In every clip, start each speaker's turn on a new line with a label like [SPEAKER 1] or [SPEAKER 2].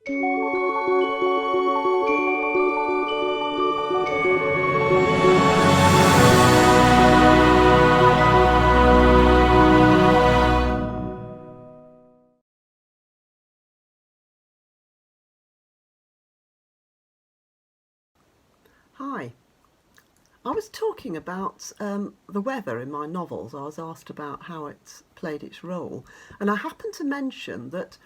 [SPEAKER 1] Hi. I was talking about the weather in my novels. I was asked about how it's played its role, and I happened to mention that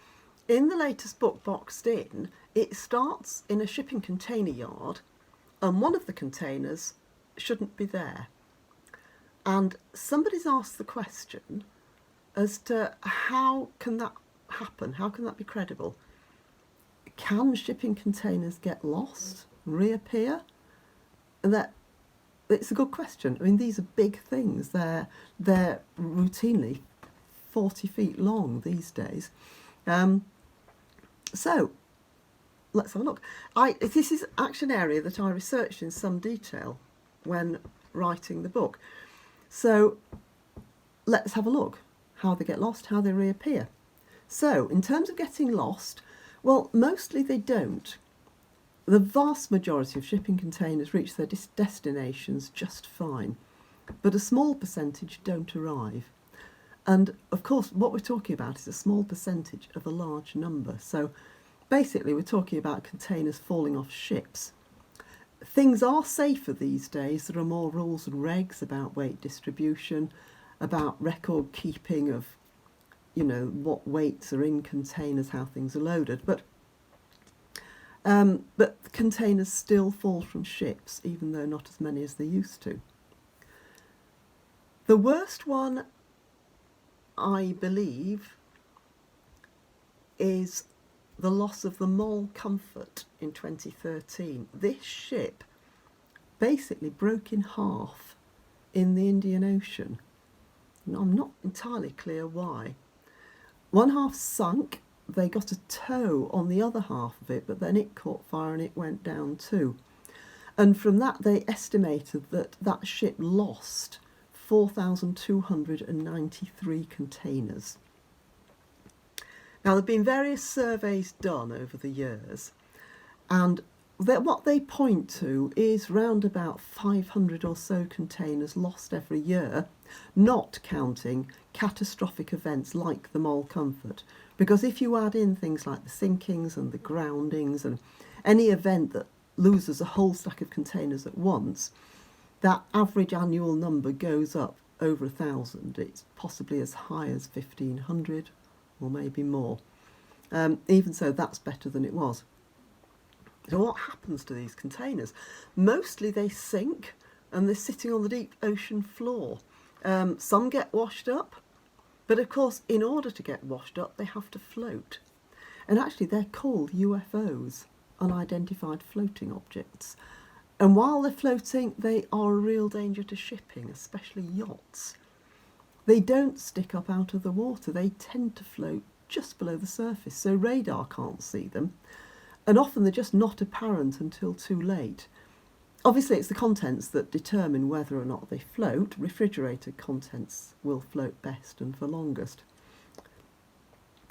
[SPEAKER 1] in the latest book, Boxed In, it starts in a shipping container yard, and one of the containers shouldn't be there. And somebody's asked the question as to how can that happen? How can that be credible? Can shipping containers get lost, reappear? And that it's a good question. I mean, these are big things. They're routinely 40 feet long these days. So let's have a look. This is actually an area that I researched in some detail when writing the book. So let's have a look. How they get lost, how they reappear. So in terms of getting lost, well, mostly they don't. The vast majority of shipping containers reach their destinations just fine, but a small percentage don't arrive. And of course, what we're talking about is a small percentage of a large number. So basically, we're talking about containers falling off ships. Things are safer these days. There are more rules and regs about weight distribution, about record keeping of, what weights are in containers, how things are loaded. But containers still fall from ships, even though not as many as they used to. The worst one, I believe, is the loss of the Mole Comfort in 2013. This ship basically broke in half in the Indian Ocean. I'm not entirely clear why. One half sunk. They got a tow on the other half of it, but then it caught fire and it went down too. And from that, they estimated that that ship lost 4,293 containers. Now, there have been various surveys done over the years, and what they point to is round about 500 or so containers lost every year, not counting catastrophic events like the Mole Comfort. Because if you add in things like the sinkings and the groundings and any event that loses a whole stack of containers at once, that average annual number goes up over 1,000. It's possibly as high as 1,500 or maybe more. Even so, that's better than it was. So what happens to these containers? Mostly they sink and they're sitting on the deep ocean floor. Some get washed up, but of course, in order to get washed up, they have to float. And actually, they're called UFOs, unidentified floating objects. And while they're floating, they are a real danger to shipping, especially yachts. They don't stick up out of the water. They tend to float just below the surface, so radar can't see them. And often they're just not apparent until too late. Obviously, it's the contents that determine whether or not they float. Refrigerated contents will float best and for longest.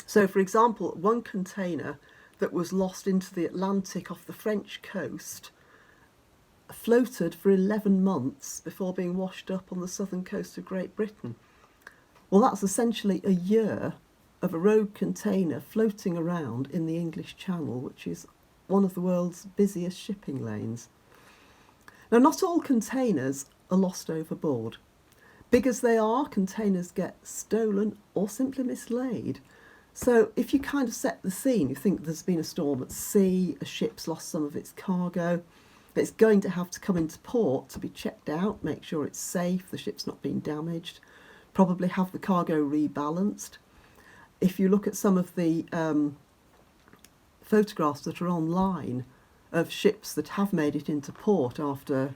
[SPEAKER 1] So, for example, one container that was lost into the Atlantic off the French coast floated for 11 months before being washed up on the southern coast of Great Britain. Well, that's essentially a year of a rogue container floating around in the English Channel, which is one of the world's busiest shipping lanes. Now, not all containers are lost overboard. Big as they are, containers get stolen or simply mislaid. So if you kind of set the scene, you think there's been a storm at sea, a ship's lost some of its cargo, it's going to have to come into port to be checked out, make sure it's safe, the ship's not been damaged, probably have the cargo rebalanced. If you look at some of the photographs that are online of ships that have made it into port after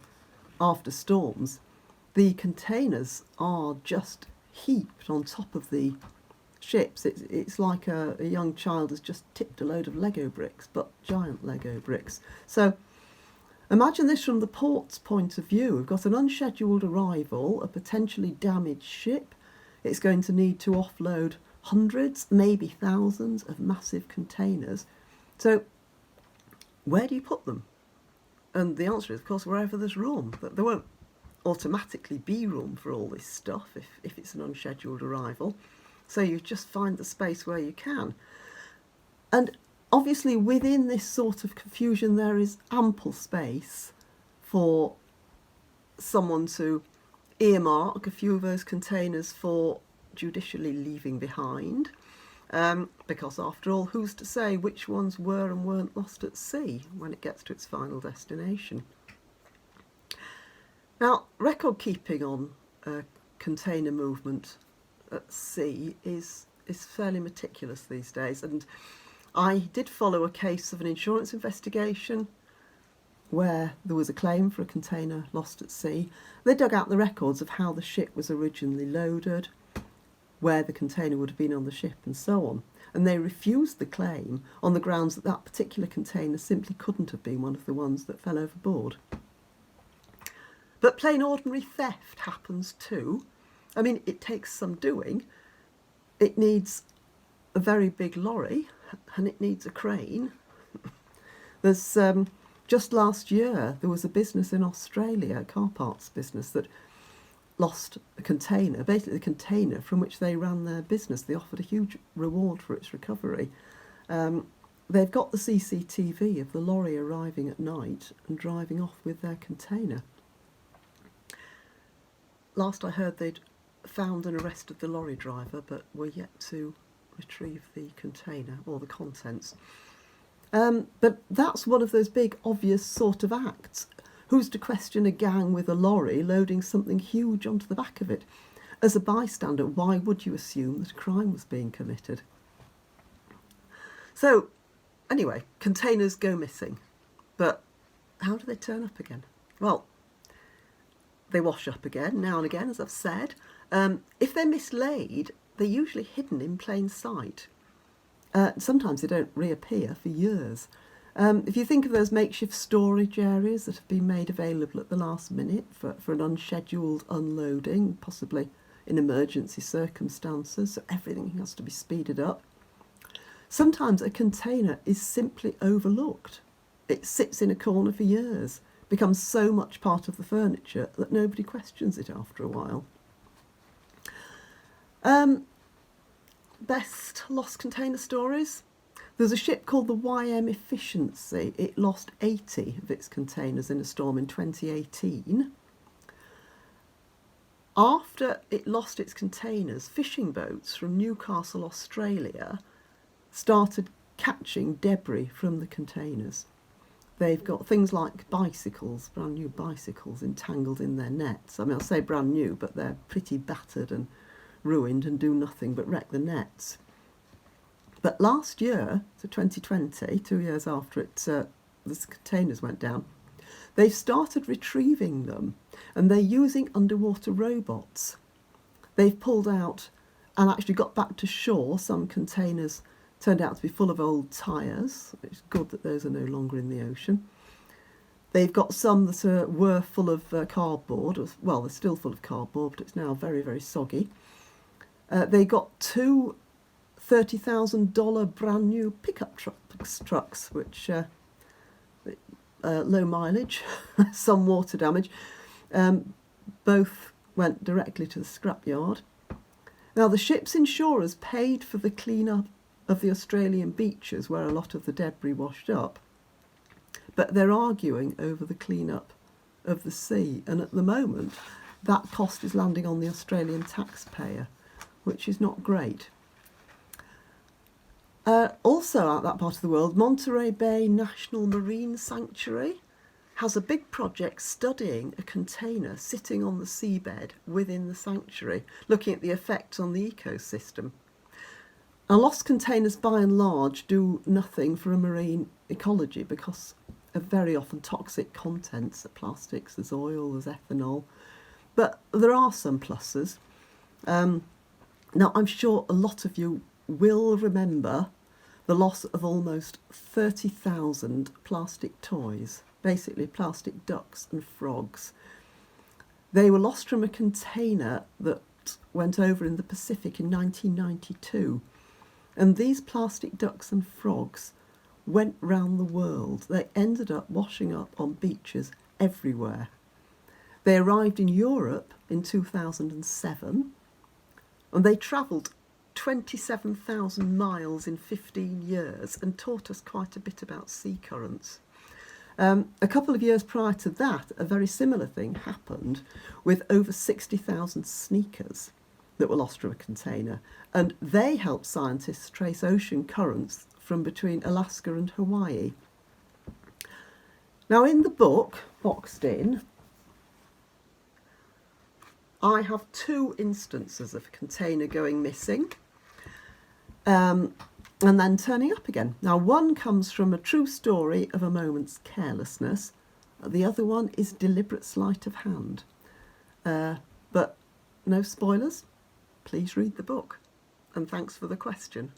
[SPEAKER 1] storms, the containers are just heaped on top of the ships. It's like a young child has just tipped a load of Lego bricks, but giant Lego bricks. So imagine this from the port's point of view. We've got an unscheduled arrival, a potentially damaged ship. It's going to need to offload hundreds, maybe thousands of massive containers. So where do you put them? And the answer is, of course, wherever there's room. But there won't automatically be room for all this stuff if it's an unscheduled arrival. So you just find the space where you can. And obviously within this sort of confusion there is ample space for someone to earmark a few of those containers for judicially leaving behind, because after all, who's to say which ones were and weren't lost at sea when it gets to its final destination? Now, record keeping on container movement at sea is fairly meticulous these days, and I did follow a case of an insurance investigation where there was a claim for a container lost at sea. They dug out the records of how the ship was originally loaded, where the container would have been on the ship and so on. And they refused the claim on the grounds that that particular container simply couldn't have been one of the ones that fell overboard. But plain ordinary theft happens too. I mean, it takes some doing. It needs a very big lorry and it needs a crane. There's just last year there was a business in Australia, a car parts business, that lost a container, basically the container from which they ran their business. They offered a huge reward for its recovery. They've got the CCTV of the lorry arriving at night and driving off with their container. Last I heard, they'd found and arrested the lorry driver, but were yet to retrieve the container or the contents. But that's one of those big, obvious sort of acts. Who's to question a gang with a lorry loading something huge onto the back of it? As a bystander, why would you assume that a crime was being committed? So, anyway, containers go missing. But how do they turn up again? Well, they wash up again, now and again, as I've said. If they're mislaid, they're usually hidden in plain sight. Sometimes they don't reappear for years. If you think of those makeshift storage areas that have been made available at the last minute for an unscheduled unloading, possibly in emergency circumstances, so everything has to be speeded up. Sometimes a container is simply overlooked. It sits in a corner for years, becomes so much part of the furniture that nobody questions it after a while. Best lost container stories. There's a ship called the YM Efficiency. It lost 80 of its containers in a storm in 2018. After it lost its containers, fishing boats from Newcastle, Australia, started catching debris from the containers. They've got things like bicycles, brand new bicycles, entangled in their nets. I mean, I'll say brand new, but they're pretty battered and ruined and do nothing but wreck the nets. But last year, so 2020, 2 years after the containers went down, they've started retrieving them, and they're using underwater robots. They've pulled out and actually got back to shore. Some containers turned out to be full of old tyres. It's good that those are no longer in the ocean. They've got some that were full of cardboard. Well, they're still full of cardboard, but it's now very, very soggy. They got two $30,000 brand new pickup trucks, which low mileage, some water damage. Both went directly to the scrapyard. Now, the ship's insurers paid for the clean-up of the Australian beaches where a lot of the debris washed up, but they're arguing over the clean-up of the sea, and at the moment that cost is landing on the Australian taxpayer, which is not great. Also out that part of the world, Monterey Bay National Marine Sanctuary has a big project studying a container sitting on the seabed within the sanctuary, looking at the effects on the ecosystem. Now, lost containers by and large do nothing for a marine ecology because of very often toxic contents, there's plastics, there's oil, there's ethanol, but there are some pluses. Now, I'm sure a lot of you will remember the loss of almost 30,000 plastic toys, basically plastic ducks and frogs. They were lost from a container that went over in the Pacific in 1992. And these plastic ducks and frogs went round the world. They ended up washing up on beaches everywhere. They arrived in Europe in 2007, and they travelled 27,000 miles in 15 years and taught us quite a bit about sea currents. A couple of years prior to that, a very similar thing happened with over 60,000 sneakers that were lost from a container, and they helped scientists trace ocean currents from between Alaska and Hawaii. Now, in the book, Boxed In, I have 2 instances of a container going missing and then turning up again. Now, one comes from a true story of a moment's carelessness. The other one is deliberate sleight of hand. But no spoilers. Please read the book. And thanks for the question.